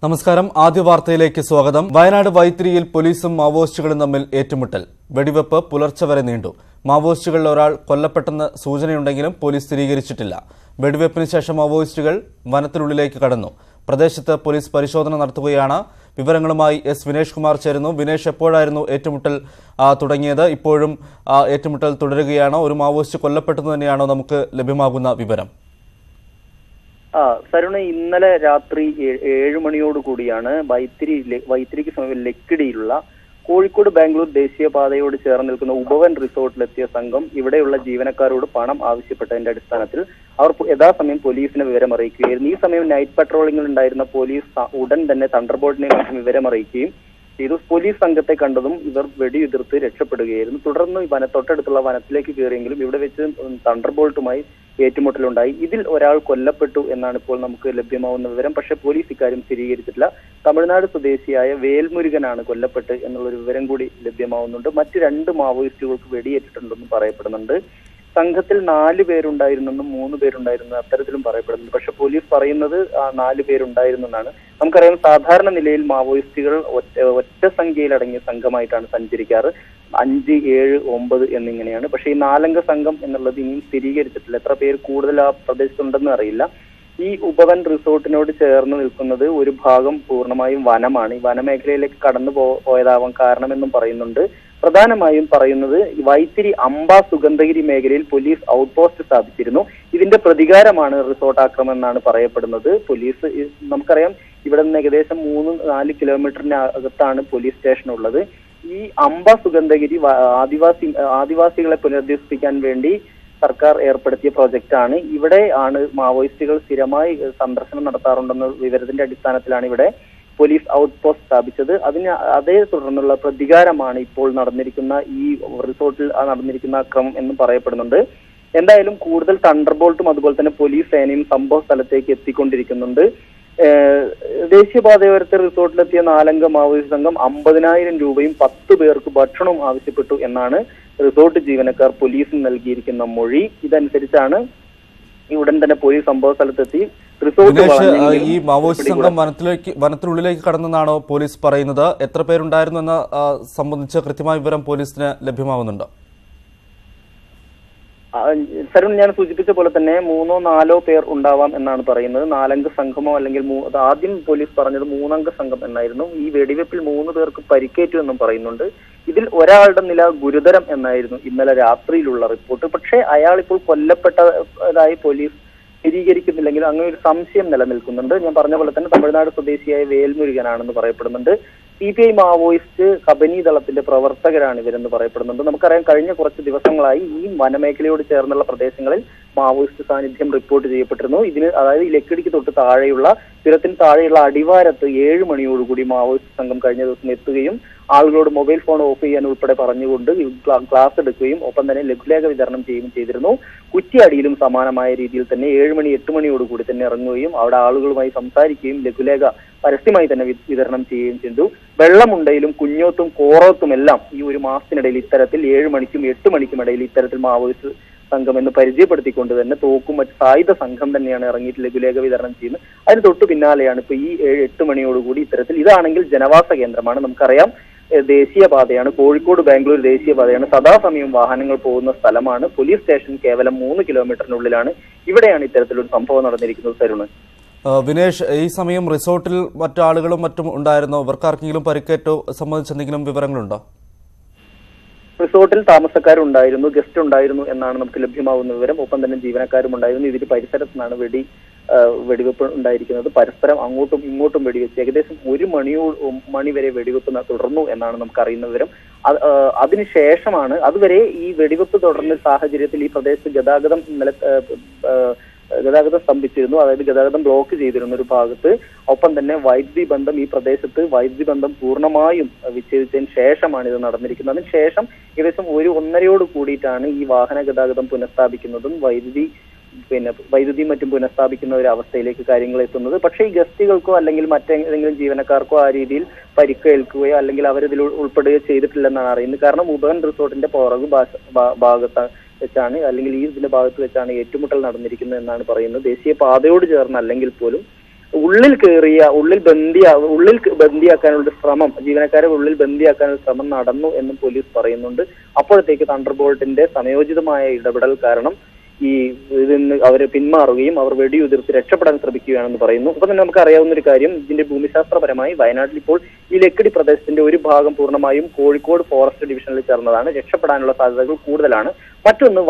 നമസ്കാരം. ആദ്യ വാർത്തയിലേക്ക് സ്വാഗതം. വയനാട് വൈത്തിരിയിൽ പോലീസും മാവോയിസ്റ്റുകളും തമ്മിൽ ഏറ്റുമുട്ടൽ. വെടിവെപ്പ് പുലർച്ചെ വരെ നീണ്ടു. മാവോയിസ്റ്റുകളിൽ ഒരാൾ കൊല്ലപ്പെട്ടെന്ന് സൂചനയുണ്ടെങ്കിലും പോലീസ് സ്ഥിരീകരിച്ചിട്ടില്ല. വെടിവെപ്പിന് ശേഷം മാവോയിസ്റ്റുകൾ വനത്തിനുള്ളിലേക്ക് കടന്നു. പ്രദേശത്ത് പോലീസ് പരിശോധന നടത്തുകയാണ്. വിവരങ്ങളുമായി എസ് വിനേഷ് കുമാർ ചേരുന്നു. വിനേഷ്, എപ്പോഴായിരുന്നു ഏറ്റുമുട്ടൽ തുടങ്ങിയത്? ഇപ്പോഴും ഏറ്റുമുട്ടൽ തുടരുകയാണോ? ഒരു മാവോയിസ്റ്റ് കൊല്ലപ്പെട്ടെന്ന് തന്നെയാണോ നമുക്ക് ലഭ്യമാകുന്ന വിവരം? സരുണ്, ഇന്നലെ രാത്രി 7 മണിയോടുകൂടിയാണ് വൈത്തിരിക്ക് സമീപം ലക്കിടിയിലുള്ള കോഴിക്കോട് ബാംഗ്ലൂർ ദേശീയപാതയോട് ചേർന്ന് നിൽക്കുന്ന ഉപവൻ റിസോർട്ടിലെത്തിയ സംഘം ഇവിടെയുള്ള ജീവനക്കാരോട് പണം ആവശ്യപ്പെട്ടതിന്റെ അടിസ്ഥാനത്തിൽ അവർ യഥാസമയം പോലീസിനെ വിവരം അറിയിക്കുകയായിരുന്നു. ഈ സമയം നൈറ്റ് പട്രോളിംഗിൽ ഉണ്ടായിരുന്ന പോലീസ് ഉടൻ തന്നെ തണ്ടർബോൾട്ടിനെ മറ്റും വിവരം അറിയിക്കുകയും ചെയ്തു. പോലീസ് സംഘത്തെ കണ്ടതും ഇവർ വെടിയുതിർത്ത് രക്ഷപ്പെടുകയായിരുന്നു. തുടർന്ന് തൊട്ടടുത്തുള്ള വനത്തിലേക്ക് കയറിയെങ്കിലും ഇവിടെ വെച്ച് തണ്ടർബോൾട്ടുമായി ഏറ്റുമുട്ടലുണ്ടായി. ഇതിൽ ഒരാൾ കൊല്ലപ്പെട്ടു എന്നാണ് ഇപ്പോൾ നമുക്ക് ലഭ്യമാവുന്ന വിവരം. പക്ഷേ പോലീസ് ഇക്കാര്യം സ്ഥിരീകരിച്ചിട്ടില്ല. തമിഴ്നാട് സ്വദേശിയായ വേൽമുരുകനാണ് കൊല്ലപ്പെട്ട് എന്നുള്ളൊരു വിവരം കൂടി ലഭ്യമാവുന്നുണ്ട്. മറ്റ് 2 മാവോയിസ്റ്റുകൾക്ക് വെടിയേറ്റിട്ടുണ്ടെന്നും പറയപ്പെടുന്നുണ്ട്. സംഘത്തിൽ 4 പേരുണ്ടായിരുന്നെന്നും 3 പേരുണ്ടായിരുന്നു അത്തരത്തിലും പറയപ്പെടുന്നുണ്ട്. പക്ഷെ പോലീസ് പറയുന്നത് 4 പേരുണ്ടായിരുന്നു എന്നാണ്. നമുക്കറിയാം, സാധാരണ നിലയിൽ മാവോയിസ്റ്റുകൾ ഒറ്റ സംഖ്യയിലടങ്ങിയ സംഘമായിട്ടാണ് സഞ്ചരിക്കാറ്. 5, 7, 9 എന്നിങ്ങനെയാണ്. പക്ഷെ ഈ 4 അംഗ സംഘം എന്നുള്ളത് ഇനിയും സ്ഥിരീകരിച്ചിട്ടില്ല. എത്ര പേര് കൂടുതൽ ആ പ്രദേശത്തുണ്ടെന്ന് അറിയില്ല. ഈ ഉപവൻ റിസോർട്ടിനോട് ചേർന്ന് നിൽക്കുന്നത് ഒരു ഭാഗം പൂർണ്ണമായും വനമാണ്. ഈ വനമേഖലയിലേക്ക് കടന്നു പോയതാവാൻ കാരണമെന്നും പറയുന്നുണ്ട്. പ്രധാനമായും പറയുന്നത് വൈത്തിരി അമ്പ സുഗന്ധഗിരി മേഖലയിൽ പോലീസ് ഔട്ട് പോസ്റ്റ് സ്ഥാപിച്ചിരുന്നു. ഇതിന്റെ പ്രതികാരമാണ് റിസോർട്ട് ആക്രമണം എന്നാണ് പറയപ്പെടുന്നത്. പോലീസ്, നമുക്കറിയാം, ഇവിടെ നിന്ന് ഏകദേശം 3-4 കിലോമീറ്ററിനകത്താണ് പോലീസ് സ്റ്റേഷൻ ഉള്ളത്. ഈ അമ്പ സുഗന്ധഗിരി ആദിവാസികളെ പുനരധിവസിപ്പിക്കാൻ വേണ്ടി സർക്കാർ ഏർപ്പെടുത്തിയ പ്രോജക്റ്റാണ്. ഇവിടെ ആണ് മാവോയിസ്റ്റുകൾ സ്ഥിരമായി സന്ദർശനം നടത്താറുണ്ടെന്ന വിവരത്തിന്റെ അടിസ്ഥാനത്തിലാണ് ഇവിടെ പോലീസ് ഔട്ട് പോസ്റ്റ് സ്ഥാപിച്ചത്. അതേ തുടർന്നുള്ള പ്രതികാരമാണ് ഇപ്പോൾ നടന്നിരിക്കുന്ന ഈ റിസോർട്ടിൽ നടന്നിരിക്കുന്ന അക്രമം എന്നും പറയപ്പെടുന്നുണ്ട്. എന്തായാലും കൂടുതൽ തണ്ടർബോൾട്ടും അതുപോലെ തന്നെ പോലീസ് സേനയും സംഭവ സ്ഥലത്തേക്ക് എത്തിക്കൊണ്ടിരിക്കുന്നുണ്ട്. ദേശീയപാതയോരത്തെ റിസോർട്ടിലെത്തിയ 4 അംഗ മാവോയിസ്റ്റ് സംഘം 50,000 രൂപയും 10 പേർക്ക് ഭക്ഷണവും ആവശ്യപ്പെട്ടു എന്നാണ് റിസോർട്ട് ജീവനക്കാർ പോലീസിന് നൽകിയിരിക്കുന്ന മൊഴി. ഇതനുസരിച്ചാണ് ഉടൻ തന്നെ പോലീസ് സംഭവ സ്ഥലത്തെത്തി റിസോർട്ട്. ഈ മാവോയിസ്റ്റ് സംഘം വനത്തിനുള്ളിലേക്ക് കടന്നെന്നാണോ പോലീസ് പറയുന്നത്? എത്ര പേരുണ്ടായിരുന്നു എന്ന സംബന്ധിച്ച് കൃത്യമായ വിവരം പോലീസിന് ലഭ്യമാവുന്നുണ്ടോ? സരുൺ, ഞാൻ സൂചിപ്പിച്ച പോലെ തന്നെ 3-4 പേർ ഉണ്ടാവാം എന്നാണ് പറയുന്നത്. 4 അംഗ സംഘമോ അല്ലെങ്കിൽ ആദ്യം പോലീസ് പറഞ്ഞത് 3 അംഗ സംഘം എന്നായിരുന്നു. ഈ വെടിവെപ്പിൽ 3 പേർക്ക് പരിക്കേറ്റു എന്നും പറയുന്നുണ്ട്. ഇതിൽ ഒരാളുടെ നില ഗുരുതരം എന്നായിരുന്നു ഇന്നലെ രാത്രിയിലുള്ള റിപ്പോർട്ട്. പക്ഷേ അയാൾ ഇപ്പോൾ കൊല്ലപ്പെട്ടതായി പോലീസ് സ്ഥിരീകരിക്കുന്നില്ലെങ്കിൽ അങ്ങനെ ഒരു സംശയം നിലനിൽക്കുന്നുണ്ട്. ഞാൻ പറഞ്ഞ പോലെ തന്നെ തമിഴ്നാട് സ്വദേശിയായ വേൽമുരുകനാണെന്ന് പറയപ്പെടുന്നുണ്ട്. CPI മാവോയിസ്റ്റ് കബനി ദളത്തിന്റെ പ്രവർത്തകരാണ് ഇവരെന്ന് പറയപ്പെടുന്നുണ്ട്. നമുക്കറിയാം, കഴിഞ്ഞ കുറച്ച് ദിവസങ്ങളായി ഈ വനമേഖലയോട് ചേർന്നുള്ള പ്രദേശങ്ങളിൽ മാവോയിസ്റ്റ് സാന്നിധ്യം റിപ്പോർട്ട് ചെയ്യപ്പെട്ടിരുന്നു. അതായത് ഈ ലക്കിടിക്ക് തൊട്ട് താഴെയുള്ള ചുരത്തിന് താഴെയുള്ള അടിവാരത്ത് 7 മണിയോടുകൂടി മാവോയിസ്റ്റ് സംഘം കഴിഞ്ഞ ദിവസം എത്തുകയും ആളുകളോട് മൊബൈൽ ഫോൺ ഓഫ് ചെയ്യാൻ ഉൾപ്പെടെ പറഞ്ഞുകൊണ്ട് ക്ലാസ് എടുക്കുകയും ഒപ്പം തന്നെ ലഘുലേഖ വിതരണം ചെയ്യുകയും ചെയ്തിരുന്നു. കുറ്റിയാടിയിലും സമാനമായ രീതിയിൽ തന്നെ 7 മണി 8 മണിയോടുകൂടി തന്നെ ഇറങ്ങുകയും അവിടെ ആളുകളുമായി സംസാരിക്കുകയും ലഘുലേഖ പരസ്യമായി തന്നെ വിതരണം ചെയ്യുകയും ചെയ്തു. വെള്ളമുണ്ടയിലും കുഞ്ഞോത്തും കോറോത്തും എല്ലാം ഈ ഒരു മാസത്തിനിടയിൽ ഇത്തരത്തിൽ 7 മണിക്കും 8 മണിക്കും ഇടയിൽ ഇത്തരത്തിൽ മാവോയിസ്റ്റ് സംഘം എന്ന് പരിചയപ്പെടുത്തിക്കൊണ്ട് തന്നെ തോക്കും മറ്റ് സായുധ സംഘം തന്നെയാണ് ഇറങ്ങിയിട്ട് ലഘുലേഖ വിതരണം ചെയ്യുന്നത്. അതിന് തൊട്ടു പിന്നാലെയാണ് ഇപ്പൊ ഈ 7-8 മണിയോടുകൂടി ഇത്തരത്തിൽ, ഇതാണെങ്കിൽ ജനവാസ കേന്ദ്രമാണ്. നമുക്കറിയാം, ദേശീയപാതയാണ്, കോഴിക്കോട് ബാംഗ്ലൂർ ദേശീയപാതയാണ്. സദാസമയം വാഹനങ്ങൾ പോകുന്ന സ്ഥലമാണ്. പോലീസ് സ്റ്റേഷൻ കേവലം 3 കിലോമീറ്ററിനുള്ളിലാണ്. ഇവിടെയാണ് ഇത്തരത്തിലൊരു സംഭവം നടന്നിരിക്കുന്നത്. തരുണ്, വിനേഷ്, ഈ സമയം റിസോർട്ടിൽ മറ്റാളുകളും മറ്റും ഉണ്ടായിരുന്നോ? ഇവർക്കാർക്കെങ്കിലും പരിക്കേറ്റോ സംബന്ധിച്ച് എന്തെങ്കിലും വിവരങ്ങളുണ്ടോ? റിസോർട്ടിൽ താമസക്കാരുണ്ടായിരുന്നു, ഗസ്റ്റ് ഉണ്ടായിരുന്നു എന്നാണ് നമുക്ക് ലഭ്യമാകുന്ന വിവരം. ഒപ്പം തന്നെ ജീവനക്കാരും ഉണ്ടായിരുന്നു. ഇതിന് പരിസരത്ത് നിന്നാണ് വെടിവെപ്പ് ഉണ്ടായിരിക്കുന്നത്. പരസ്പരം അങ്ങോട്ടും ഇങ്ങോട്ടും വെടിവെച്ച് ഏകദേശം 1 മണി വരെ വെടിവെപ്പ് തുടർന്നു എന്നാണ് നമുക്ക് അറിയുന്ന വിവരം. അതിനുശേഷമാണ്, അതുവരെ ഈ വെടിവെപ്പ് തുടർന്ന സാഹചര്യത്തിൽ ഈ പ്രദേശത്ത് ഗതാഗതം സ്തംഭിച്ചിരുന്നു. അതായത് ഗതാഗതം ബ്ലോക്ക് ചെയ്തിരുന്ന ഒരു ഭാഗത്ത്. ഒപ്പം തന്നെ ഈ പ്രദേശത്ത് വൈദ്യുതി ബന്ധം പൂർണ്ണമായും വിച്ഛേദിച്ചതിന് ശേഷമാണ് ഇത് നടന്നിരിക്കുന്നത്. അതിനുശേഷം ഏകദേശം 1-1:30 കൂടിയിട്ടാണ് ഈ വാഹന ഗതാഗതം പുനഃസ്ഥാപിക്കുന്നതും വൈദ്യുതി മറ്റും പുനഃസ്ഥാപിക്കുന്ന ഒരു അവസ്ഥയിലേക്ക് കാര്യങ്ങൾ എത്തുന്നത്. പക്ഷേ ഈ ഗസ്റ്റുകൾക്കോ അല്ലെങ്കിൽ മറ്റേതെങ്കിലും ജീവനക്കാർക്കോ ആ രീതിയിൽ പരിക്കേൽക്കുകയോ അല്ലെങ്കിൽ അവരിതിൽ ഉൾപ്പെടുകയോ ചെയ്തിട്ടില്ലെന്നാണ് അറിയുന്നത്. കാരണം ഉപവൻ റിസോർട്ടിന്റെ പുറകു ഭാഗത്ത് വെച്ചാണ് അല്ലെങ്കിൽ ഇതിന്റെ ഭാഗത്ത് വെച്ചാണ് ഏറ്റുമുട്ടൽ നടന്നിരിക്കുന്നത് എന്നാണ് പറയുന്നത്. ദേശീയപാതയോട് ചേർന്ന് അല്ലെങ്കിൽ പോലും ഉള്ളിൽ ബന്ദിയാക്കാനുള്ള ശ്രമം, ജീവനക്കാരെ ഉള്ളിൽ ബന്ദിയാക്കാനുള്ള ശ്രമം നടന്നു എന്നും പോലീസ് പറയുന്നുണ്ട്. അപ്പോഴത്തേക്ക് തണ്ടർബോൾട്ടിന്റെ സമയോചിതമായ ഇടപെടൽ കാരണം ഇതിന്ന് അവർ പിന്മാറുകയും അവർ വെടിയുതിർത്ത് രക്ഷപ്പെടാൻ ശ്രമിക്കുകയാണെന്ന് പറയുന്നു. ഒപ്പം തന്നെ നമുക്ക് അറിയാവുന്ന ഒരു കാര്യം, ഇതിന്റെ ഭൂമിശാസ്ത്രപരമായി വയനാട്ടിൽ ഇപ്പോൾ ഈ ലക്കിടി പ്രദേശത്തിന്റെ ഒരു ഭാഗം പൂർണ്ണമായും കോഴിക്കോട് ഫോറസ്റ്റ് ഡിവിഷനിൽ ചേർന്നതാണ്. രക്ഷപ്പെടാനുള്ള സാധ്യതകൾ കൂടുതലാണ്. മറ്റൊന്ന്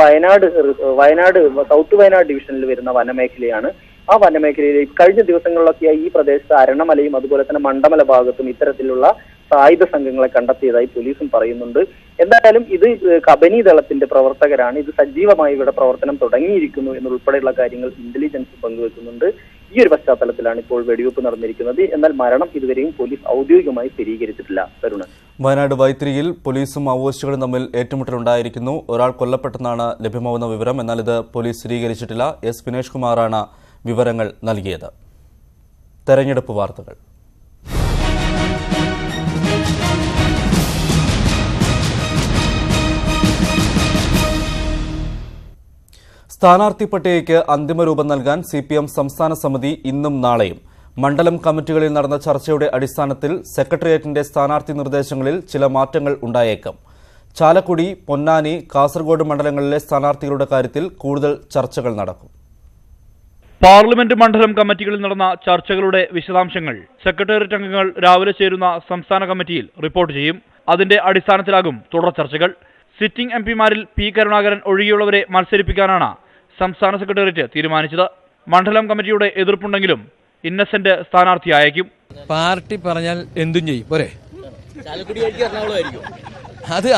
വയനാട് സൗത്ത് വയനാട് ഡിവിഷനിൽ വരുന്ന വനമേഖലയാണ്. ആ വനമേഖലയിലേക്ക് കഴിഞ്ഞ ദിവസങ്ങളിലൊക്കെയായി ഈ പ്രദേശത്ത് അരണമലയും അതുപോലെ തന്നെ മണ്ഡമല ഭാഗത്തും ഇത്തരത്തിലുള്ള സായുധ സംഘങ്ങളെ കണ്ടെത്തിയതായി പോലീസും പറയുന്നുണ്ട്. എന്തായാലും ഇത് കബനി ദളത്തിന്റെ പ്രവർത്തകരാണ്. ഇത് സജീവമായി ഇവിടെ പ്രവർത്തനം തുടങ്ങിയിരിക്കുന്നു എന്നുൾപ്പെടെയുള്ള കാര്യങ്ങൾ ഇന്റലിജൻസ് പങ്കുവെക്കുന്നുണ്ട്. ഈ ഒരു പശ്ചാത്തലത്തിലാണ് ഇപ്പോൾ വെടിവെപ്പ് നടന്നിരിക്കുന്നത്. എന്നാൽ മരണം ഇതുവരെയും പോലീസ് ഔദ്യോഗികമായി സ്ഥിരീകരിച്ചിട്ടില്ല. തരുണ്, വയനാട് വൈത്തിരിയിൽ പോലീസും മാവോയിസ്റ്റുകളും തമ്മിൽ ഏറ്റുമുട്ടലുണ്ടായിരിക്കുന്നു. ഒരാൾ കൊല്ലപ്പെട്ടെന്നാണ് ലഭ്യമാവുന്ന വിവരം. എന്നാൽ ഇത് പോലീസ് സ്ഥിരീകരിച്ചിട്ടില്ല. എസ് വിനേഷ് കുമാറാണ് വിവരങ്ങൾ നൽകിയത്. തെരഞ്ഞെടുപ്പ് വാർത്തകൾ. സ്ഥാനാർത്ഥി പട്ടികയ്ക്ക് അന്തിമരൂപം നൽകാൻ CPM സംസ്ഥാന സമിതി ഇന്നും നാളെയും. മണ്ഡലം കമ്മിറ്റികളിൽ നടന്ന ചർച്ചയുടെ അടിസ്ഥാനത്തിൽ സെക്രട്ടേറിയറ്റിന്റെ സ്ഥാനാർത്ഥി നിർദ്ദേശങ്ങളിൽ ചില മാറ്റങ്ങൾ ഉണ്ടായേക്കും. ചാലക്കുടി, പൊന്നാനി, കാസർഗോഡ് മണ്ഡലങ്ങളിലെ സ്ഥാനാർത്ഥികളുടെ കാര്യത്തിൽ കൂടുതൽ ചർച്ചകൾ നടക്കും. പാർലമെന്റ് മണ്ഡലം കമ്മിറ്റികളിൽ നടന്ന ചർച്ചകളുടെ വിശദാംശങ്ങൾ സെക്രട്ടേറിയറ്റ് അംഗങ്ങൾ രാവിലെ ചേരുന്ന സംസ്ഥാന കമ്മിറ്റിയിൽ റിപ്പോർട്ട് ചെയ്യും. അതിന്റെ അടിസ്ഥാനത്തിലാകും തുടർ ചർച്ചകൾ. സിറ്റിംഗ് MP-മാരിൽ P. കരുണാകരൻ ഒഴികെയുള്ളവരെ മത്സരിപ്പിക്കാനാണ് സംസ്ഥാന സെക്രട്ടേറിയറ്റ് തീരുമാനിച്ചത്. മണ്ഡലം കമ്മിറ്റിയുടെ എതിർപ്പുണ്ടെങ്കിലും ഇന്നസെന്റ് സ്ഥാനാർത്ഥിയായേക്കും. പാർട്ടി പറഞ്ഞാൽ എന്തും ചെയ്യും. പോരെ,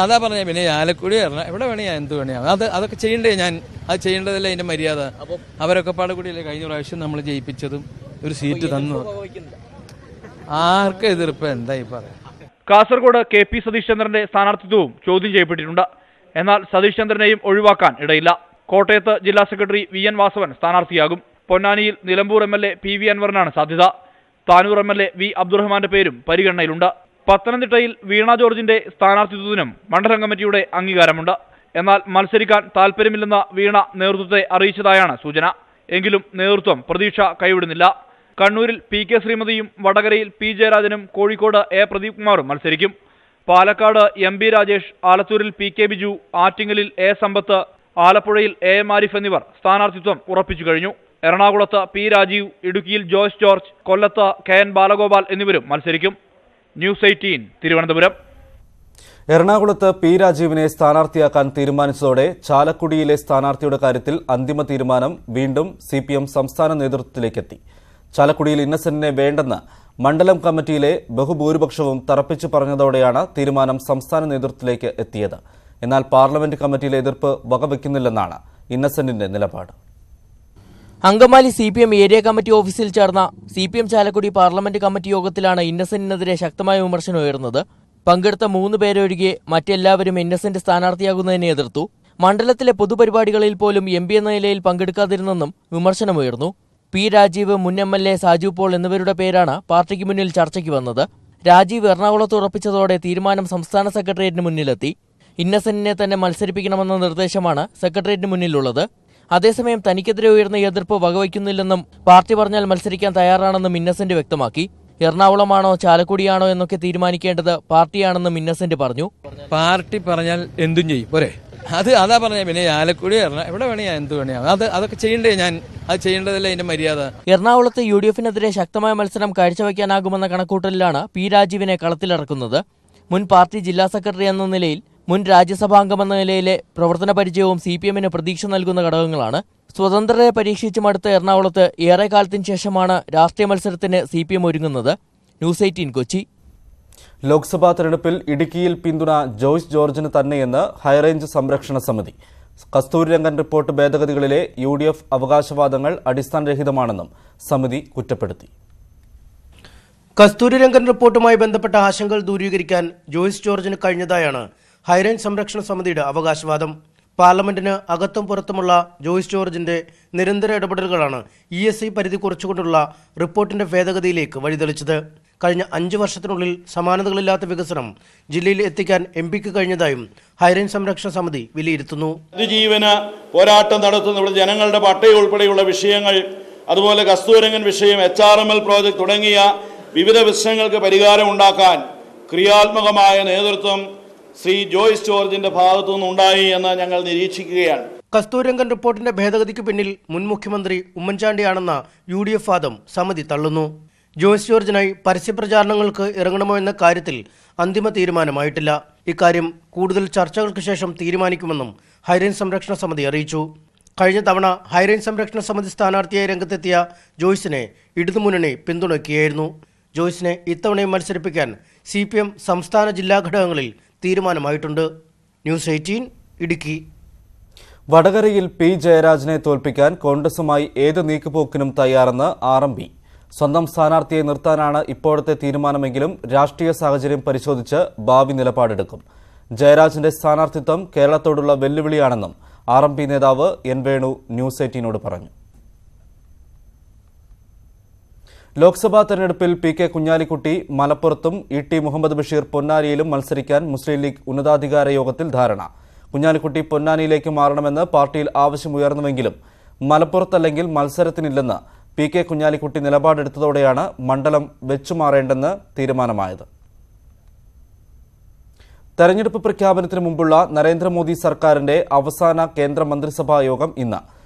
അതാ പറഞ്ഞ. പിന്നെ ആലക്കുടി എവിടെ വേണേ എന്ത് വേണേ അതൊക്കെ ചെയ്യണ്ടേ. ഞാൻ അത് ചെയ്യേണ്ടതല്ലേ അതിന്റെ മര്യാദ. അവരൊക്കെ പാടക്കൂടിയല്ലേ കഴിഞ്ഞ പ്രാവശ്യം നമ്മൾ ജയിപ്പിച്ചതും ഒരു സീറ്റ് തന്നു. ആർക്ക് എതിർപ്പ് എന്തായി പറയാം. കാസർഗോഡ് KP സതീഷ് ചന്ദ്രന്റെ സ്ഥാനാർത്ഥിത്വവും ചോദ്യം ചെയ്യപ്പെട്ടിട്ടുണ്ട്. എന്നാൽ സതീഷ് ചന്ദ്രനെയും ഒഴിവാക്കാൻ ഇടയില്ല. കോട്ടയത്ത് ജില്ലാ സെക്രട്ടറി VN വാസവൻ സ്ഥാനാർത്ഥിയാകും. പൊന്നാനിയിൽ നിലമ്പൂർ MLA PV അൻവറിനാണ് സാധ്യത. Tanur MLA V. അബ്ദുറഹ്മാന്റെ പേരും പരിഗണനയിലുണ്ട്. പത്തനംതിട്ടയിൽ വീണ ജോർജിന്റെ സ്ഥാനാർത്ഥിത്വത്തിനും മണ്ഡലം കമ്മിറ്റിയുടെ അംഗീകാരമുണ്ട്. എന്നാൽ മത്സരിക്കാൻ താൽപര്യമില്ലെന്ന് വീണ നേതൃത്വത്തെ അറിയിച്ചതായാണ് സൂചന. എങ്കിലും നേതൃത്വം പ്രതീക്ഷ കൈവിടുന്നില്ല. കണ്ണൂരിൽ PK ശ്രീമതിയും വടകരയിൽ P. ജയരാജനും കോഴിക്കോട് A. പ്രദീപ് കുമാറും മത്സരിക്കും. പാലക്കാട് MB രാജേഷ്, ആലത്തൂരിൽ PK ബിജു, ആറ്റിങ്ങലിൽ A. സമ്പത്ത്, ആലപ്പുഴയിൽ AM ആരിഫ് എന്നിവർ സ്ഥാനാർത്ഥിത്വം ഉറപ്പിച്ചു കഴിഞ്ഞു. എറണാകുളത്ത് P. രാജീവ്, ഇടുക്കിയിൽ ജോയ്സ് ജോർജ്, കൊല്ലത്ത് KN ബാലഗോപാൽ എന്നിവരും മത്സരിക്കും. ന്യൂസ് 18 തിരുവനന്തപുരം. എറണാകുളത്ത് P. രാജീവിനെ സ്ഥാനാർത്ഥിയാക്കാൻ തീരുമാനിച്ചതോടെ ചാലക്കുടിയിലെ സ്ഥാനാർത്ഥിയുടെ കാര്യത്തിൽ അന്തിമ തീരുമാനം വീണ്ടും CPM സംസ്ഥാന നേതൃത്വത്തിലേക്കെത്തി. ചാലക്കുടിയിൽ ഇന്നസെന്റിനെ വേണ്ടെന്ന് മണ്ഡലം കമ്മിറ്റിയിലെ ബഹുഭൂരിപക്ഷവും തറപ്പിച്ചു പറഞ്ഞതോടെയാണ് തീരുമാനം സംസ്ഥാന നേതൃത്വത്തിലേക്ക് എത്തിയത്. എന്നാൽ പാർലമെന്റ് കമ്മിറ്റിയിലെ എതിർപ്പ് വകവെക്കുന്നില്ലെന്നാണ് ഇന്നസെന്റിന്റെ നിലപാട്. അങ്കമാലി CPM ഏരിയ കമ്മിറ്റി ഓഫീസിൽ ചേർന്ന CPM ചാലക്കുടി പാർലമെന്റ് കമ്മിറ്റി യോഗത്തിലാണ് ഇന്നസെന്റിനെതിരെ ശക്തമായ വിമർശനം ഉയർന്നത്. പങ്കെടുത്ത 3 പേരൊഴികെ മറ്റെല്ലാവരും ഇന്നസെന്റ് സ്ഥാനാർത്ഥിയാകുന്നതിനെ എതിർത്തു. മണ്ഡലത്തിലെ പൊതുപരിപാടികളിൽ പോലും MP എന്ന നിലയിൽ പങ്കെടുക്കാതിരുന്നെന്നും വിമർശനമുയർന്നു. P. രാജീവ്, മുൻ MLA സാജു പോൾ എന്നിവരുടെ പേരാണ് പാർട്ടിക്ക് മുന്നിൽ ചർച്ചയ്ക്ക് വന്നത്. രാജീവ് എറണാകുളത്ത് ഉറപ്പിച്ചതോടെ തീരുമാനം സംസ്ഥാന സെക്രട്ടേറിയറ്റിന് മുന്നിലെത്തി. ഇന്നസെന്റിനെ തന്നെ മത്സരിപ്പിക്കണമെന്ന നിർദ്ദേശമാണ് സെക്രട്ടേറിയറ്റിന് മുന്നിലുള്ളത്. അതേസമയം തനിക്കെതിരെ ഉയർന്ന എതിർപ്പ് വകവയ്ക്കുന്നില്ലെന്നും പാർട്ടി പറഞ്ഞാൽ മത്സരിക്കാൻ തയ്യാറാണെന്നും ഇന്നസെന്റ് വ്യക്തമാക്കി. എറണാകുളമാണോ ചാലക്കുടിയാണോ എന്നൊക്കെ തീരുമാനിക്കേണ്ടത് പാർട്ടിയാണെന്നും ഇന്നസെന്റ് പറഞ്ഞു. പാർട്ടി പറഞ്ഞാൽ എന്തും ചെയ്യും. പോരെ, അതാ പറഞ്ഞ. പിന്നെ ആലക്കുടി എവിടെ വേണേ എന്ത് വേണേ അതൊക്കെ ചെയ്യണ്ടേ. ഞാൻ അത് ചെയ്യേണ്ടതല്ലേ അതിന്റെ മര്യാദ. എറണാകുളത്ത് UDFനെതിരെ ശക്തമായ മത്സരം കാഴ്ചവെക്കാനാകുമെന്ന കണക്കൂട്ടലിലാണ് P. രാജീവിനെ കളത്തിലിറക്കുന്നത്. മുൻ പാർട്ടി ജില്ലാ സെക്രട്ടറി എന്ന നിലയിൽ, മുൻ രാജ്യസഭാംഗമെന്ന നിലയിലെ പ്രവർത്തന പരിചയവും CPMന് പ്രതീക്ഷ നൽകുന്ന ഘടകങ്ങളാണ്. സ്വതന്ത്രരെ പരീക്ഷിച്ചു മടുത്ത എറണാകുളത്ത് ഏറെ കാലത്തിന് ശേഷമാണ് രാഷ്ട്രീയ മത്സരത്തിന് CPM ഒരുങ്ങുന്നത്. ന്യൂസ് 18 കൊച്ചി. ലോക്സഭാ തെരഞ്ഞെടുപ്പിൽ ഇടുക്കിയിൽ പിന്തുണ ജോയ്സ് ജോർജിന് തന്നെയെന്ന് ഹൈറേഞ്ച് സംരക്ഷണ സമിതി. കസ്തൂരിരംഗൻ റിപ്പോർട്ട് ഭേദഗതികളിലെ UDF അവകാശവാദങ്ങൾ അടിസ്ഥാനരഹിതമാണെന്നും സമിതി കുറ്റപ്പെടുത്തി. കസ്തൂരിരംഗൻ റിപ്പോർട്ടുമായി ബന്ധപ്പെട്ട ആശങ്കകൾ ദൂരീകരിക്കാൻ ജോയ്സ് ജോർജിന് കഴിഞ്ഞതായാണ് ഹൈറേഞ്ച് സംരക്ഷണ സമിതിയുടെ അവകാശവാദം. പാർലമെന്റിന് അകത്തും പുറത്തുമുള്ള ജോയ്സ് ജോർജിന്റെ നിരന്തര ഇടപെടലുകളാണ് ESI പരിധി കുറച്ചുകൊണ്ടുള്ള റിപ്പോർട്ടിന്റെ ഭേദഗതിയിലേക്ക് വഴിതെളിച്ചത്. കഴിഞ്ഞ 5 വർഷത്തിനുള്ളിൽ സമാനതകളില്ലാത്ത വികസനം ജില്ലയിൽ എത്തിക്കാൻ MPക്ക് കഴിഞ്ഞതായും ഹൈറേഞ്ച് സംരക്ഷണ സമിതി വിലയിരുത്തുന്നു. അതിജീവന പോരാട്ടം നടത്തുന്ന ജനങ്ങളുടെ പട്ടയ ഉൾപ്പെടെയുള്ള വിഷയങ്ങൾ അതുപോലെ കസ്തൂരംഗൻ വിഷയം, HRML പ്രോജക്റ്റ് തുടങ്ങിയ വിവിധ പ്രശ്നങ്ങൾക്ക് പരിഹാരം ഉണ്ടാക്കാൻ ക്രിയാത്മകമായ നേതൃത്വം ശ്രീ ജോയ്സ് ജോർജിന്റെ ഭാഗത്തു നിന്നുണ്ടായി എന്ന് ഞങ്ങൾ നിരീക്ഷിക്കുകയാണ്. കസ്തൂരംഗൻ റിപ്പോർട്ടിന്റെ ഭേദഗതിക്ക് പിന്നിൽ മുൻ മുഖ്യമന്ത്രി ഉമ്മൻചാണ്ടിയാണെന്ന UDF വാദം സമിതി തള്ളുന്നു. ജോയ്സ് ജോർജിനായി പരസ്യപ്രചാരണങ്ങൾക്ക് ഇറങ്ങണമോ എന്ന കാര്യത്തിൽ അന്തിമ തീരുമാനമായിട്ടില്ല. ഇക്കാര്യം കൂടുതൽ ചർച്ചകൾക്ക് ശേഷം തീരുമാനിക്കുമെന്നും ഹൈറേഞ്ച് സംരക്ഷണ സമിതി അറിയിച്ചു. കഴിഞ്ഞ തവണ ഹൈറേഞ്ച് സംരക്ഷണ സമിതി സ്ഥാനാർത്ഥിയായി രംഗത്തെത്തിയ ജോയ്സിനെ ഇടതുമുന്നണി പിന്തുണയ്ക്കുകയായിരുന്നു. ജോയ്സിനെ ഇത്തവണയും മത്സരിപ്പിക്കാൻ CPM സംസ്ഥാന ജില്ലാ ഘടകങ്ങളിൽ തീരുമാനമായിട്ടുണ്ട്. ന്യൂസ് 18 ഇടുക്കി. വടകരയിൽ P. ജയരാജനെ തോൽപ്പിക്കാൻ കോൺഗ്രസുമായി ഏത് നീക്കുപോക്കിനും തയ്യാറെന്ന് RMP. സ്വന്തം സ്ഥാനാർത്ഥിയെ നിർത്താനാണ് ഇപ്പോഴത്തെ തീരുമാനമെങ്കിലും രാഷ്ട്രീയ സാഹചര്യം പരിശോധിച്ച് ഭാവി നിലപാടെടുക്കും. ജയരാജന്റെ സ്ഥാനാർത്ഥിത്വം കേരളത്തോടുള്ള വെല്ലുവിളിയാണെന്നും RMP നേതാവ് N. വേണു ന്യൂസ് 18നോട് പറഞ്ഞു. ലോക്സഭാ തെരഞ്ഞെടുപ്പിൽ PK കുഞ്ഞാലിക്കുട്ടി മലപ്പുറത്തും ET മുഹമ്മദ് ബഷീർ പൊന്നാനിയിലും മത്സരിക്കാൻ മുസ്ലിം ലീഗ് ഉന്നതാധികാര യോഗത്തിൽ ധാരണ. കുഞ്ഞാലിക്കുട്ടി പൊന്നാനിയിലേക്ക് മാറണമെന്ന് പാർട്ടിയിൽ ആവശ്യമുയർന്നുവെങ്കിലും മലപ്പുറത്തല്ലെങ്കിൽ മത്സരത്തിനില്ലെന്ന് PK കുഞ്ഞാലിക്കുട്ടി നിലപാടെടുത്തതോടെയാണ് മണ്ഡലം വെച്ചുമാറേണ്ടെന്ന് തീരുമാനമായത്. തെരഞ്ഞെടുപ്പ് പ്രഖ്യാപനത്തിന് മുമ്പുള്ള നരേന്ദ്രമോദി സർക്കാരിന്റെ അവസാന കേന്ദ്ര മന്ത്രിസഭാ യോഗം ഇന്ന്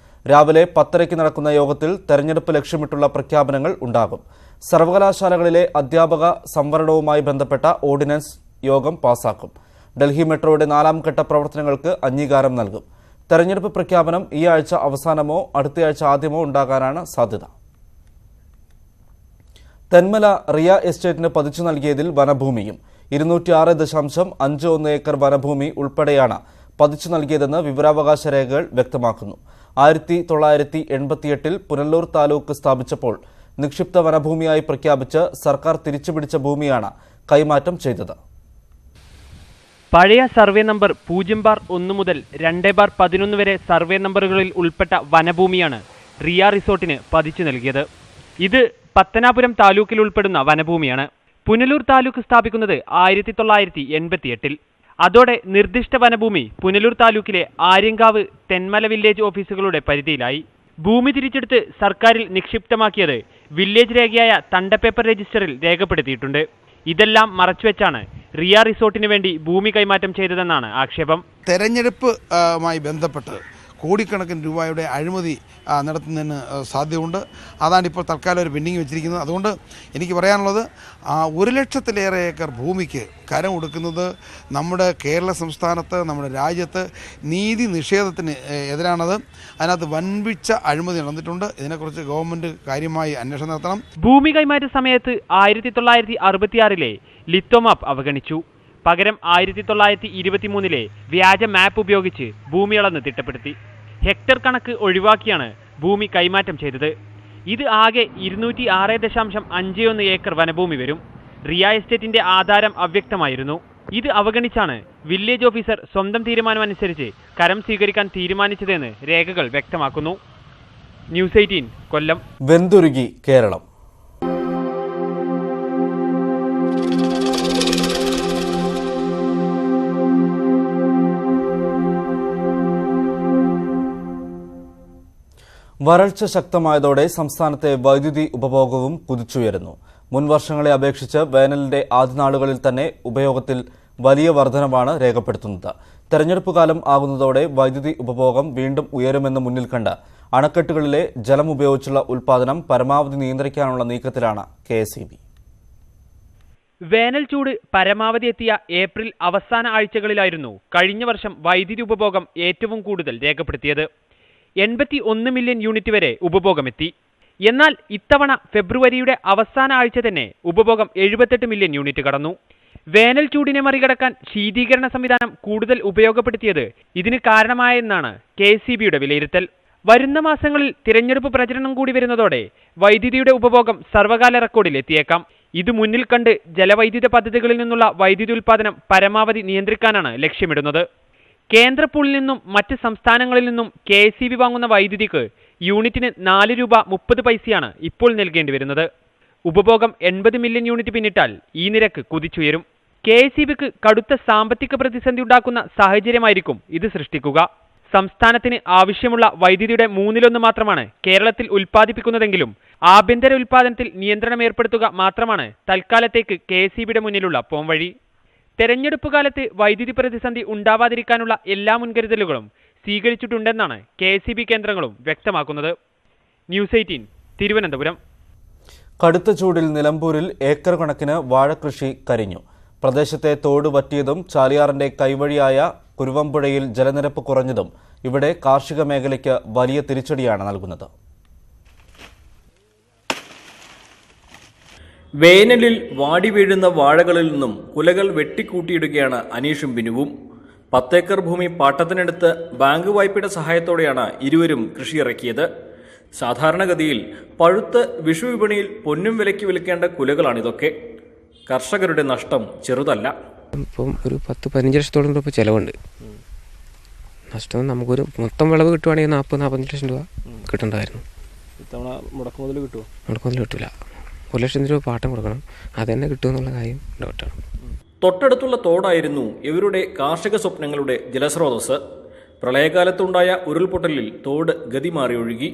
രാവിലെ 10:30 നടക്കുന്ന യോഗത്തിൽ തെരഞ്ഞെടുപ്പ് ലക്ഷ്യമിട്ടുള്ള പ്രഖ്യാപനങ്ങൾ ഉണ്ടാകും. സർവകലാശാലകളിലെ അധ്യാപക സംവരണവുമായി ബന്ധപ്പെട്ട ഓർഡിനൻസ് യോഗം പാസാക്കും. ഡൽഹി മെട്രോയുടെ 4ാം ഘട്ട പ്രവർത്തനങ്ങൾക്ക് അംഗീകാരം നൽകും. തെരഞ്ഞെടുപ്പ് പ്രഖ്യാപനം ഈ ആഴ്ച അവസാനമോ അടുത്തയാഴ്ച ആദ്യമോ ഉണ്ടാകാനാണ് സാധ്യത. തെന്മല റിയ എസ്റ്റേറ്റിന് പതിച്ചു നൽകിയതിൽ വനഭൂമിയും 206.51 ഏക്കർ വനഭൂമി ഉൾപ്പെടെയാണ് പതിച്ചു നൽകിയതെന്ന് വിവരാവകാശ രേഖകൾ വ്യക്തമാക്കുന്നു. 1988 പുനലൂർ താലൂക്ക് സ്ഥാപിച്ചപ്പോൾ നിക്ഷിപ്ത വനഭൂമിയായി പ്രഖ്യാപിച്ച് സർക്കാർ തിരിച്ചുപിടിച്ച ഭൂമിയാണ് കൈമാറ്റം ചെയ്തത്. പഴയ സർവേ നമ്പർ 0/1 മുതൽ 2/11 വരെ സർവേ നമ്പറുകളിൽ ഉൾപ്പെട്ട വനഭൂമിയാണ് റിയ റിസോർട്ടിന് പതിച്ചു നൽകിയത്. ഇത് പത്തനാപുരം താലൂക്കിൽ ഉൾപ്പെടുന്ന വനഭൂമിയാണ്. പുനലൂർ താലൂക്ക് സ്ഥാപിക്കുന്നത് 1988. അതോടെ നിർദ്ദിഷ്ട വനഭൂമി പുനലൂർ താലൂക്കിലെ ആര്യങ്കാവ്, തെന്മല വില്ലേജ് ഓഫീസുകളുടെ പരിധിയിലായി. ഭൂമി തിരിച്ചെടുത്ത് സർക്കാരിൽ നിക്ഷിപ്തമാക്കിയത് വില്ലേജ് രേഖയായ തണ്ടപ്പേപ്പർ രജിസ്റ്ററിൽ രേഖപ്പെടുത്തിയിട്ടുണ്ട്. ഇതെല്ലാം മറച്ചുവെച്ചാണ് റിയ റിസോർട്ടിന് വേണ്ടി ഭൂമി കൈമാറ്റം ചെയ്തതെന്നാണ് ആക്ഷേപം. തെരഞ്ഞെടുപ്പുമായി ബന്ധപ്പെട്ട് കോടിക്കണക്കിന് രൂപയുടെ അഴിമതി നടത്തുന്നതിന് സാധ്യതയുണ്ട്. അതാണ് ഇപ്പോൾ തൽക്കാലം ഒരു പെൻഡിങ് വെച്ചിരിക്കുന്നത്. അതുകൊണ്ട് എനിക്ക് പറയാനുള്ളത് 1 ലക്ഷത്തിലേറെ ഏക്കർ ഭൂമിക്ക് കരം കൊടുക്കുന്നത് നമ്മുടെ കേരള സംസ്ഥാനത്ത്, നമ്മുടെ രാജ്യത്ത് നീതി നിഷേധത്തിന് എതിരാണത്. അതിനകത്ത് വൻപിച്ച അഴിമതി നടന്നിട്ടുണ്ട്. ഇതിനെക്കുറിച്ച് ഗവൺമെന്റ് കാര്യമായി അന്വേഷണം നടത്തണം. ഭൂമി കൈമാറ്റ സമയത്ത് 1966 ലിത്തോ മാപ്പ് അവഗണിച്ചു. പകരം 1923 വ്യാജ മാപ്പ് ഉപയോഗിച്ച് ഭൂമി അളന്ന് തിട്ടപ്പെടുത്തി. ഹെക്ടർ കണക്ക് ഒഴിവാക്കിയാണ് ഭൂമി കൈമാറ്റം ചെയ്തത്. ഇത് ആകെ 206.51 ഏക്കർ വനഭൂമി വരും. റിയ എസ്റ്റേറ്റിന്റെ ആധാരം അവ്യക്തമായിരുന്നു. ഇത് അവഗണിച്ചാണ് വില്ലേജ് ഓഫീസർ സ്വന്തം തീരുമാനമനുസരിച്ച് കരം സ്വീകരിക്കാൻ തീരുമാനിച്ചതെന്ന് രേഖകൾ വ്യക്തമാക്കുന്നു. ന്യൂസ് 18 കൊല്ലം. വെന്തുരുകി കേരളം. വരൾച്ച ശക്തമായതോടെ സംസ്ഥാനത്തെ വൈദ്യുതി ഉപഭോഗവും കുതിച്ചുയരുന്നു. മുൻവർഷങ്ങളെ അപേക്ഷിച്ച് വേനലിന്റെ ആദ്യനാളുകളിൽ തന്നെ ഉപയോഗത്തിൽ വലിയ വർധനവാണ് രേഖപ്പെടുത്തുന്നത്. തെരഞ്ഞെടുപ്പ് കാലം ആകുന്നതോടെ വൈദ്യുതി ഉപഭോഗം വീണ്ടും ഉയരുമെന്ന് മുന്നിൽ കണ്ട് അണക്കെട്ടുകളിലെ ജലം ഉപയോഗിച്ചുള്ള ഉൽപ്പാദനം പരമാവധി നിയന്ത്രിക്കാനുള്ള നീക്കത്തിലാണ് KSEB. വേനൽ ചൂട് പരമാവധി എത്തിയ ഏപ്രിൽ അവസാന ആഴ്ചകളിലായിരുന്നു കഴിഞ്ഞ വർഷം വൈദ്യുതി ഉപഭോഗം ഏറ്റവും കൂടുതൽ രേഖപ്പെടുത്തിയത്. 81 മില്യൺ യൂണിറ്റ് വരെ ഉപഭോഗമെത്തി. എന്നാൽ ഇത്തവണ ഫെബ്രുവരിയുടെ അവസാന ആഴ്ച തന്നെ ഉപഭോഗം 78 മില്യൺ യൂണിറ്റ് കടന്നു. വേനൽ ചൂടിനെ മറികടക്കാൻ ശീതീകരണ സംവിധാനം കൂടുതൽ ഉപയോഗപ്പെടുത്തിയത് ഇതിന് കാരണമായെന്നാണ് KSEBയുടെ വിലയിരുത്തൽ. വരുന്ന മാസങ്ങളിൽ തിരഞ്ഞെടുപ്പ് പ്രചരണം കൂടി വരുന്നതോടെ വൈദ്യുതിയുടെ ഉപഭോഗം സർവകാല റെക്കോർഡിൽ എത്തിയേക്കാം. ഇത് മുന്നിൽ കണ്ട് ജലവൈദ്യുത പദ്ധതികളിൽ നിന്നുള്ള വൈദ്യുതി ഉൽപ്പാദനം പരമാവധി നിയന്ത്രിക്കാനാണ് ലക്ഷ്യമിടുന്നത്. കേന്ദ്ര പൂളിൽ നിന്നും മറ്റ് സംസ്ഥാനങ്ങളിൽ നിന്നും KSEB വാങ്ങുന്ന വൈദ്യുതിക്ക് യൂണിറ്റിന് 4 രൂപ 30 പൈസയാണ് ഇപ്പോൾ നൽകേണ്ടി വരുന്നത്. ഉപഭോഗം 80 മില്യൺ യൂണിറ്റ് പിന്നിട്ടാൽ ഈ നിരക്ക് കുതിച്ചുയരും. KSEBക്ക് കടുത്ത സാമ്പത്തിക പ്രതിസന്ധി ഉണ്ടാക്കുന്ന സാഹചര്യമായിരിക്കും ഇത് സൃഷ്ടിക്കുക. സംസ്ഥാനത്തിന് ആവശ്യമുള്ള വൈദ്യുതിയുടെ 1/3 മാത്രമാണ് കേരളത്തിൽ ഉൽപ്പാദിപ്പിക്കുന്നതെങ്കിലും ആഭ്യന്തര ഉൽപ്പാദനത്തിൽ നിയന്ത്രണം ഏർപ്പെടുത്തുക മാത്രമാണ് തൽക്കാലത്തേക്ക് KSEBിയുടെ മുന്നിലുള്ള പോംവഴി. തെരഞ്ഞെടുപ്പ് കാലത്ത് വൈദ്യുതി പ്രതിസന്ധി ഉണ്ടാവാതിരിക്കാനുള്ള എല്ലാ മുൻകരുതലുകളും സ്വീകരിച്ചിട്ടുണ്ടെന്നാണ് KSEB കേന്ദ്രങ്ങളും വ്യക്തമാക്കുന്നത്. ന്യൂസ് 18 തിരുവനന്തപുരം. കടുത്ത ചൂടിൽ നിലമ്പൂരിൽ ഏക്കർ കണക്കിന് വാഴകൃഷി കരിഞ്ഞു. പ്രദേശത്തെ തോട് വറ്റിയതും ചാലിയാറിന്റെ കൈവഴിയായ കുരുവമ്പുഴയിൽ ജലനിരപ്പ് കുറഞ്ഞതും ഇവിടെ കാർഷിക മേഖലയ്ക്ക് വലിയ തിരിച്ചടിയാണ് നൽകുന്നത്. വേനലിൽ വാടി വീഴുന്ന വാഴകളിൽ നിന്നും കുലകൾ വെട്ടിക്കൂട്ടിയിടുകയാണ് അനീഷും ബിനുവും. 10 ഏക്കർ ഭൂമി പാട്ടത്തിനെടുത്ത് ബാങ്ക് വായ്പയുടെ സഹായത്തോടെയാണ് ഇരുവരും കൃഷിയിറക്കിയത്. സാധാരണഗതിയിൽ പഴുത്ത് വിഷുവിപണിയിൽ പൊന്നും വിലയ്ക്ക് വിൽക്കേണ്ട കുലകളാണിതൊക്കെ. കർഷകരുടെ നഷ്ടം ചെറുതല്ല. ഇപ്പം ഒരു 10-15 ലക്ഷത്തോളം രൂപ ചിലവുണ്ട്. നഷ്ടം നമുക്കൊരു മൊത്തം വിളവ് കിട്ടുവാണെങ്കിൽ 40-45 ലക്ഷം രൂപ കിട്ടേണ്ടതായിരുന്നു. ഇത്തവണ മുടക്കുമുതൽ കിട്ടുമോ? മുടക്കുമുതൽ കിട്ടില്ല. 1 ലക്ഷം രൂപ പാട്ടം കൊടുക്കണം. അതെന്നെ കിട്ടുമെന്നുള്ള കാര്യം ഡൗട്ടാണ്. തൊട്ടടുത്തുള്ള തോടായിരുന്നു ഇവരുടെ കാർഷിക സ്വപ്നങ്ങളുടെ ജലസ്രോതസ്. പ്രളയകാലത്തുണ്ടായ ഉരുൾപൊട്ടലിൽ തോട് ഗതി മാറി ഒഴുകി.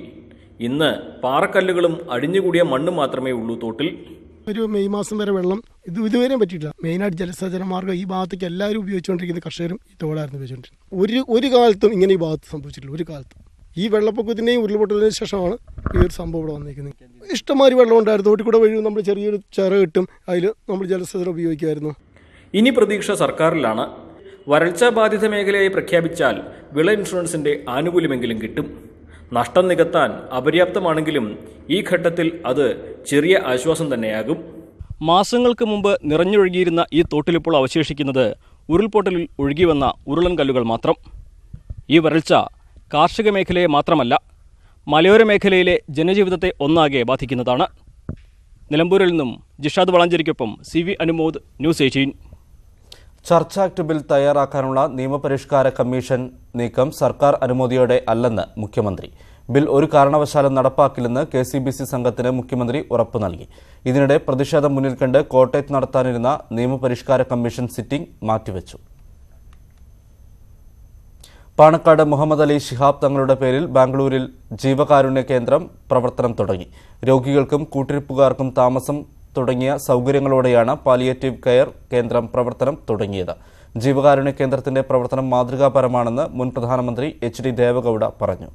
ഇന്ന് പാറക്കല്ലുകളും അടിഞ്ഞുകൂടിയ മണ്ണും മാത്രമേ ഉള്ളൂ തോട്ടിൽ. ഒരു മെയ് മാസം വരെ വെള്ളം ഇതുവരെയും പറ്റിയിട്ടില്ല. മെയിനായിട്ട് ജലസേചന മാർഗ്ഗം ഈ ഭാഗത്തേക്ക് എല്ലാവരും ഉപയോഗിച്ചുകൊണ്ടിരിക്കുന്ന കർഷകരും ഈ തോടായിരുന്നു ഉപയോഗിച്ചുകൊണ്ടിരിക്കുന്നത്. ഒരു കാലത്തും ഇങ്ങനെ ഈ ഭാഗത്ത് സംഭവിച്ചിട്ടില്ല. ഒരു കാലത്തും ഈ വെള്ളപ്പൊക്കത്തിൻ്റെയും ഉരുൾപൊട്ടലിന് ശേഷമാണ് ഈ ഒരു സംഭവം ഇവിടെ വന്നിരിക്കുന്നത്. ഇഷ്ടംമാതിരി വെള്ളം ഉണ്ടായിരുന്നു. തോട്ടിൽ കൂടെ വഴി നമ്മൾ ചെറിയൊരു ചിറ കിട്ടും, അതിൽ നമ്മൾ ജലസേചനം ഉപയോഗിക്കുമായിരുന്നു. ഇനി പ്രതീക്ഷ സർക്കാരിലാണ്. വരൾച്ചാ ബാധിത മേഖലയായി പ്രഖ്യാപിച്ചാൽ വിള ഇൻഷുറൻസിന്റെ ആനുകൂല്യമെങ്കിലും കിട്ടും. നഷ്ടം നികത്താൻ അപര്യാപ്തമാണെങ്കിലും ഈ ഘട്ടത്തിൽ അത് ചെറിയ ആശ്വാസം തന്നെയാകും. മാസങ്ങൾക്ക് മുമ്പ് നിറഞ്ഞൊഴുകിയിരുന്ന ഈ തോട്ടിലിപ്പോൾ അവശേഷിക്കുന്നത് ഉരുൾപൊട്ടലിൽ ഒഴുകിവന്ന ഉരുളൻ കല്ലുകൾ മാത്രം. ഈ വരൾച്ച കാർഷിക മേഖലയെ മാത്രമല്ല, മലയോര മേഖലയിലെ ജനജീവിതത്തെ ഒന്നാകെ ബാധിക്കുന്നതാണ്. നിലമ്പൂരിൽ നിന്നും ജിഷാദ് വളാഞ്ചേരിക്കൊപ്പം CV Anumod, news 18. Church act bill തയ്യാറാക്കാനുള്ള നിയമപരിഷ്കാര കമ്മീഷൻ നീക്കം സർക്കാർ അനുമതിയോടെ അല്ലെന്ന് മുഖ്യമന്ത്രി. ബിൽ ഒരു കാരണവശാലും നടപ്പാക്കില്ലെന്ന് KCBC സംഘത്തിന് മുഖ്യമന്ത്രി ഉറപ്പു നൽകി. ഇതിനിടെ പ്രതിഷേധം മുന്നിൽ കണ്ട് കോട്ടയത്ത് നടത്താനിരുന്ന നിയമപരിഷ്കാര കമ്മീഷൻ സിറ്റിംഗ് മാറ്റിവെച്ചു. പാണക്കാട് മുഹമ്മദ് അലി ശിഹാബ് തങ്ങളുടെ പേരിൽ ബാംഗ്ലൂരിൽ ജീവകാരുണ്യ കേന്ദ്രം പ്രവർത്തനം തുടങ്ങി. രോഗികൾക്കും കൂട്ടിരിപ്പുകാർക്കും താമസം തുടങ്ങിയ സൗകര്യങ്ങളോടെയാണ് പാലിയേറ്റീവ് കെയർ കേന്ദ്രം പ്രവർത്തനം തുടങ്ങിയത്. ജീവകാരുണ്യ കേന്ദ്രത്തിന്റെ പ്രവർത്തനം മാതൃകാപരമാണെന്ന് മുൻ പ്രധാനമന്ത്രി HD ദേവഗൌഡ പറഞ്ഞു.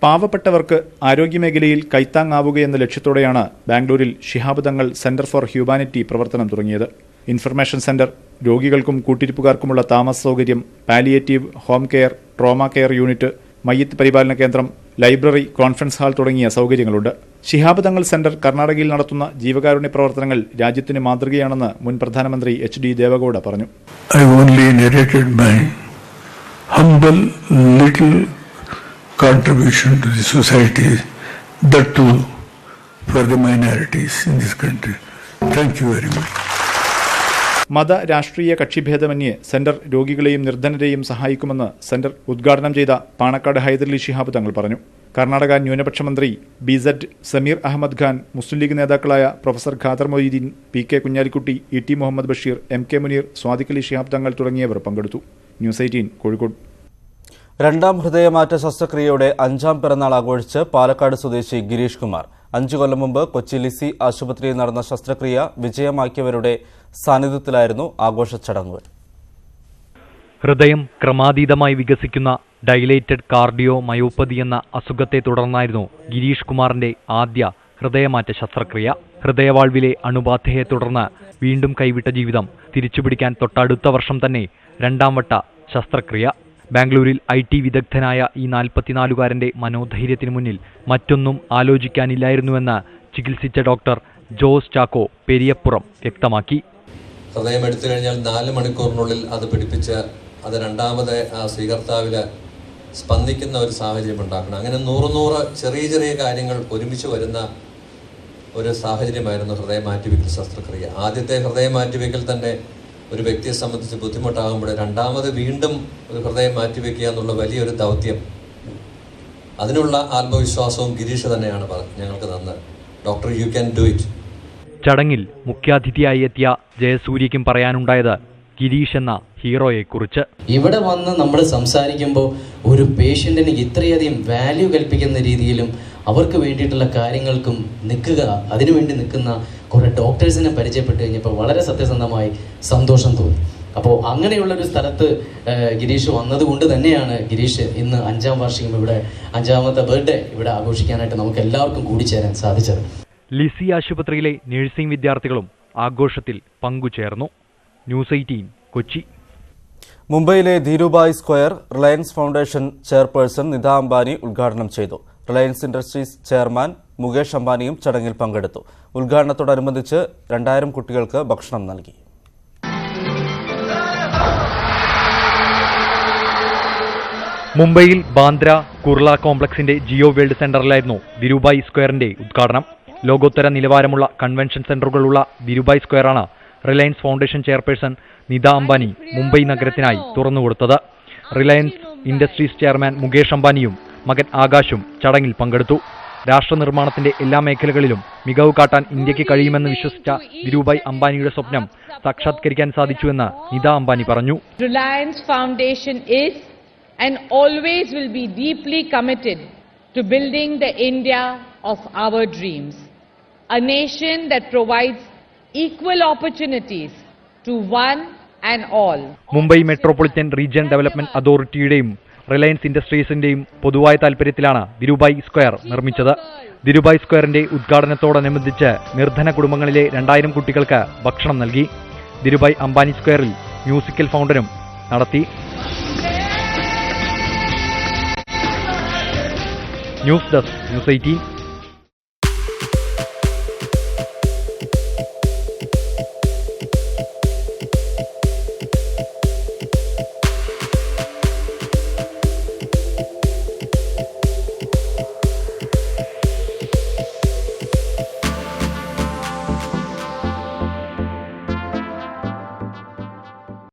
പാവപ്പെട്ടവർക്ക് ആരോഗ്യമേഖലയിൽ കൈത്താങ്ങാവുകയെന്ന ലക്ഷ്യത്തോടെയാണ് ബാംഗ്ലൂരിൽ Shihab Thangal centre for humanity പ്രവർത്തനം തുടങ്ങിയത്. ഇൻഫർമേഷൻ സെന്റർ, രോഗികൾക്കും കൂട്ടിരിപ്പുകാർക്കുമുള്ള താമസ സൗകര്യം, palliative, home care, trauma care unit, മയ്യത്ത് പരിപാലന കേന്ദ്രം, ലൈബ്രറി, കോൺഫറൻസ് ഹാൾ തുടങ്ങിയ സൗകര്യങ്ങളുണ്ട്. ശിഹാബ് തങ്ങൾ സെന്റർ കർണാടകയിൽ നടത്തുന്ന ജീവകാരുണ്യ പ്രവർത്തനങ്ങൾ രാജ്യത്തിന് മാതൃകയാണെന്ന് മുൻ പ്രധാനമന്ത്രി HD ദേവഗൌഡ പറഞ്ഞു. I only narrated my humble little contribution to the society, that too for the minorities in this country. Thank you very much. മത രാഷ്ട്രീയ കക്ഷിഭേദമന്യേ സെന്റർ രോഗികളെയും നിർധനരെയും സഹായിക്കുമെന്ന് സെന്റർ ഉദ്ഘാടനം ചെയ്ത പാണക്കാട് ഹൈദരലി ശിഹാബ് തങ്ങൾ പറഞ്ഞു. കർണാടക ന്യൂനപക്ഷ മന്ത്രി BZ സമീർ അഹമ്മദ് ഖാൻ, മുസ്ലിം ലീഗ് നേതാക്കളായ professor Khader Moideen, PK Kunhalikutty, ET Muhammad Basheer, MK Muneer, Sadiq Ali Shihab Thangal തുടങ്ങിയവർ പങ്കെടുത്തു. ന്യൂസ് 18 കോഴിക്കോട്. രണ്ടാം ഹൃദയമാറ്റ ശസ്ത്രക്രിയയുടെ 5ാം പിറന്നാൾ ആഘോഷിച്ച് പാലക്കാട് സ്വദേശി ഗിരീഷ് കുമാർ. 5 കൊല്ലം മുമ്പ് കൊച്ചി ലിസി ആശുപത്രിയിൽ നടന്ന ശസ്ത്രക്രിയ വിജയമാക്കിയവരുടെ സാന്നിധ്യത്തിലായിരുന്നു ആഘോഷ ചടങ്ങുകൾ. ഹൃദയം ക്രമാതീതമായി വികസിക്കുന്ന ഡൈലേറ്റഡ് കാർഡിയോ മയോപ്പതി എന്ന അസുഖത്തെ തുടർന്നായിരുന്നു ഗിരീഷ് കുമാറിന്റെ ആദ്യ ഹൃദയമാറ്റ ശസ്ത്രക്രിയ. ഹൃദയവാൾവിലെ അണുബാധയെ തുടർന്ന് വീണ്ടും കൈവിട്ട ജീവിതം തിരിച്ചുപിടിക്കാൻ തൊട്ടടുത്ത വർഷം തന്നെ 2ാം വട്ട ശസ്ത്രക്രിയ. ബാംഗ്ലൂരിൽ IT വിദഗ്ധനായ ഈ 44-കാരന്റെ മനോധൈര്യത്തിനു മുന്നിൽ മറ്റൊന്നും ആലോചിക്കാനില്ലായിരുന്നുവെന്ന് ചികിത്സിച്ച ഡോക്ടർ ജോസ് ചാക്കോ പെരിയപ്പുറം വ്യക്തമാക്കി. ഹൃദയം എടുത്തു കഴിഞ്ഞാൽ 4 മണിക്കൂറിനുള്ളിൽ അത് പിടിപ്പിച്ച് അത് രണ്ടാമത് ആ സ്വീകർത്താവിൽ സ്പന്ദിക്കുന്ന ഒരു സാഹചര്യം ഉണ്ടാക്കണം. അങ്ങനെ 100 ചെറിയ ചെറിയ കാര്യങ്ങൾ ഒരുമിച്ച് വരുന്ന ഒരു സാഹചര്യമായിരുന്നു ഹൃദയം മാറ്റിവെക്കൽ ശസ്ത്രക്രിയ. ആദ്യത്തെ ഹൃദയം മാറ്റിവെക്കൽ തന്നെ ഒരു വ്യക്തിയെ സംബന്ധിച്ച് ബുദ്ധിമുട്ടാകുമ്പോൾ രണ്ടാമത് വീണ്ടും ഒരു ഹൃദയം മാറ്റിവെക്കുക എന്നുള്ള വലിയൊരു ദൗത്യം, അതിനുള്ള ആത്മവിശ്വാസവും ഗിരീഷ് തന്നെയാണ് ഞങ്ങൾക്ക് തന്നത്. Doctor, you can do it. ചടങ്ങിൽ മുഖ്യാതിഥിയായി എത്തിയ ജയസൂര്യയ്ക്കും പറയാനുണ്ടായത് ഗിരീഷ് എന്ന ഹീറോയെക്കുറിച്ച്. ഇവിടെ വന്ന് നമ്മൾ സംസാരിക്കുമ്പോൾ ഒരു പേഷ്യൻറ്റിന് ഇത്രയധികം വാല്യൂ കൽപ്പിക്കുന്ന രീതിയിലും അവർക്ക് വേണ്ടിയിട്ടുള്ള കാര്യങ്ങൾക്കും നിൽക്കുക, അതിനുവേണ്ടി നിൽക്കുന്ന കുറേ ഡോക്ടേഴ്സിനെ പരിചയപ്പെട്ട് കഴിഞ്ഞപ്പോൾ വളരെ സത്യസന്ധമായി സന്തോഷം തോന്നി. അപ്പോൾ അങ്ങനെയുള്ളൊരു സ്ഥലത്ത് ഗിരീഷ് വന്നതുകൊണ്ട് തന്നെയാണ് ഗിരീഷ് ഇന്ന് 5ാം വാർഷികം ഇവിടെ 5ാമത്തെ ബർത്ത്ഡേ ഇവിടെ ആഘോഷിക്കാനായിട്ട് നമുക്ക് എല്ലാവർക്കും കൂടിച്ചേരാൻ സാധിച്ചത്. ലിസി ആശുപത്രിയിലെ നഴ്സിംഗ് വിദ്യാർത്ഥികളും ആഘോഷത്തിൽ പങ്കുചേർന്നു. ന്യൂസ് 18 കൊച്ചി. മുംബൈയിലെ Dhirubhai square Reliance foundation chairperson Nita Ambani ഉദ്ഘാടനം ചെയ്തു. റിലയൻസ് ഇൻഡസ്ട്രീസ് ചെയർമാൻ മുകേഷ് അംബാനിയും ചടങ്ങിൽ പങ്കെടുത്തു. ഉദ്ഘാടനത്തോടനുബന്ധിച്ച് 2000 കുട്ടികൾക്ക് ഭക്ഷണം നൽകി. മുംബൈയിൽ ബാന്ദ്ര കുർള കോംപ്ലക്സിന്റെ ജിയോ വേൾഡ് സെന്ററിലായിരുന്നു ധീരുഭായ് സ്ക്വയറിന്റെ ഉദ്ഘാടനം. ലോകോത്തര നിലവാരമുള്ള കൺവെൻഷൻ സെന്ററുകളുള്ള ധീരുഭായ് സ്ക്വയറാണ് റിലയൻസ് ഫൗണ്ടേഷൻ ചെയർപേഴ്സൺ നിത അംബാനി മുംബൈ നഗരത്തിനായി തുറന്നുകൊടുത്തത്. റിലയൻസ് ഇൻഡസ്ട്രീസ് ചെയർമാൻ മുകേഷ് അംബാനിയും മകൻ ആകാശും ചടങ്ങിൽ പങ്കെടുത്തു. രാഷ്ട്ര നിർമ്മാണത്തിന്റെ എല്ലാ മേഖലകളിലും മികവ് കാട്ടാൻ ഇന്ത്യക്ക് കഴിയുമെന്ന് വിശ്വസിച്ച ധീരുഭായ് അംബാനിയുടെ സ്വപ്നം സാക്ഷാത്കരിക്കാൻ സാധിച്ചുവെന്ന് നിത അംബാനി പറഞ്ഞു. Reliance foundation is and always will be deeply committed to building the India of our dreams, a nation that provides equal opportunities to one and all. Mumbai metropolitan region development അതോറിറ്റിയുടെയും റിലയൻസ് ഇൻഡസ്ട്രീസിന്റെയും പൊതുവായ താൽപര്യത്തിലാണ് ധീരുഭായ് സ്ക്വയർ നിർമ്മിച്ചത്. ധീരുഭായ് സ്ക്വയറിന്റെ ഉദ്ഘാടനത്തോടനുബന്ധിച്ച് നിർധന കുടുംബങ്ങളിലെ 2000 കുട്ടികൾക്ക് ഭക്ഷണം നൽകി. ധീരുഭായ് അംബാനി സ്ക്വയറിൽ മ്യൂസിക്കൽ ഫൗണ്ടനും നടത്തി. News desk news 18.